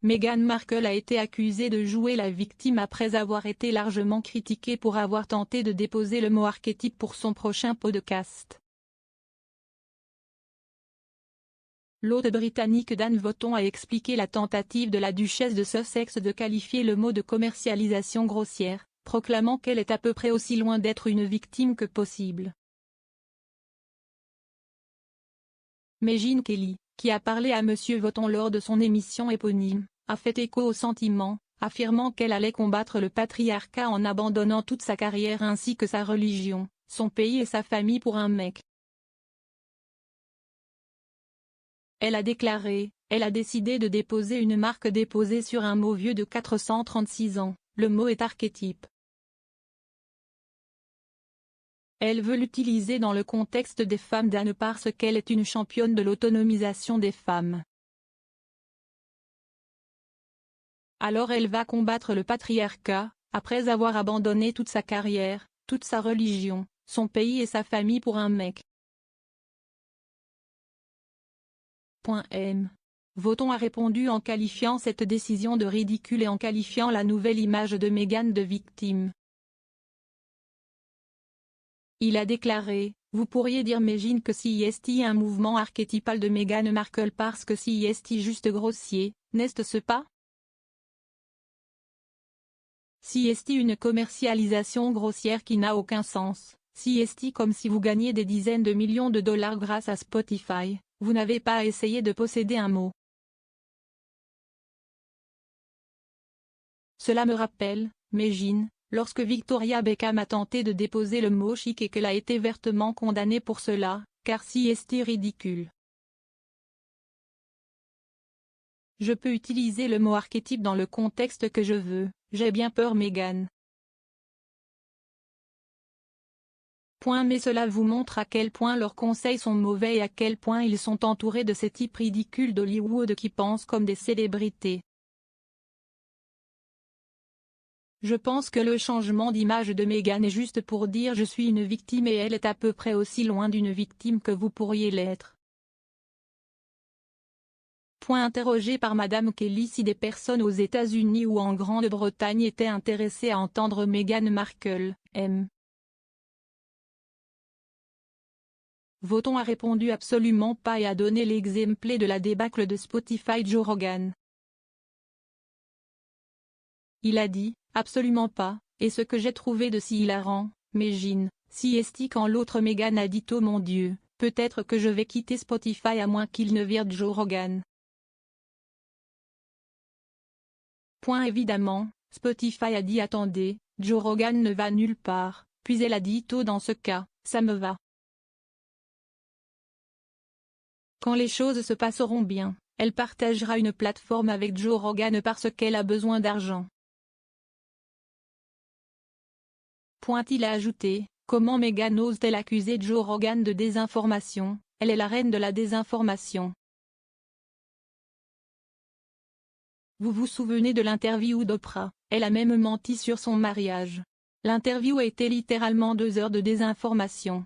Meghan Markle a été accusée de jouer la victime après avoir été largement critiquée pour avoir tenté de déposer le mot archétype pour son prochain podcast. L'hôte britannique Dan Wootton a expliqué la tentative de la duchesse de Sussex de qualifier le mot de commercialisation grossière, proclamant qu'elle est à peu près aussi loin d'être une victime que possible. Megyn Kelly, qui a parlé à M. Wootton lors de son émission éponyme, a fait écho au sentiment, affirmant qu'elle allait combattre le patriarcat en abandonnant toute sa carrière ainsi que sa religion, son pays et sa famille pour un mec. Elle a déclaré, elle a décidé de déposer une marque déposée sur un mot vieux de 436 ans, le mot est archétype. Elle veut l'utiliser dans le contexte des femmes d'Anne parce qu'elle est une championne de l'autonomisation des femmes. Alors elle va combattre le patriarcat, après avoir abandonné toute sa carrière, toute sa religion, son pays et sa famille pour un mec. Wootton a répondu en qualifiant cette décision de ridicule et en qualifiant la nouvelle image de Meghan de victime. Il a déclaré, « Vous pourriez dire Megyn que c'est un mouvement archétypal de Meghan Markle parce que c'est juste grossier, n'est-ce pas? C'est une commercialisation grossière qui n'a aucun sens, c'est comme si vous gagnez des dizaines de millions de dollars grâce à Spotify, vous n'avez pas à essayer de posséder un mot. Cela me rappelle, Megyn, lorsque Victoria Beckham a tenté de déposer le mot chic et qu'elle a été vertement condamnée pour cela, car c'est ridicule. Je peux utiliser le mot archétype dans le contexte que je veux, j'ai bien peur Meghan. Mais cela vous montre à quel point leurs conseils sont mauvais et à quel point ils sont entourés de ces types ridicules d'Hollywood qui pensent comme des célébrités. Je pense que le changement d'image de Meghan est juste pour dire je suis une victime et elle est à peu près aussi loin d'une victime que vous pourriez l'être. Interrogé par Madame Kelly si des personnes aux États-Unis ou en Grande-Bretagne étaient intéressées à entendre Meghan Markle, Wootton a répondu absolument pas et a donné l'exemple de la débâcle de Spotify Joe Rogan. Il a dit, absolument pas, et ce que j'ai trouvé de si hilarant, Megyn, quand l'autre Meghan a dit oh mon Dieu, peut-être que je vais quitter Spotify à moins qu'il ne vire Joe Rogan. Évidemment, Spotify a dit attendez, Joe Rogan ne va nulle part, puis elle a dit oh dans ce cas, ça me va. Quand les choses se passeront bien, elle partagera une plateforme avec Joe Rogan parce qu'elle a besoin d'argent. Il a ajouté, comment Meghan ose-t-elle accuser Joe Rogan de désinformation, elle est la reine de la désinformation. Vous vous souvenez de l'interview d'Oprah, elle a même menti sur son mariage. L'interview a été littéralement 2 heures de désinformation.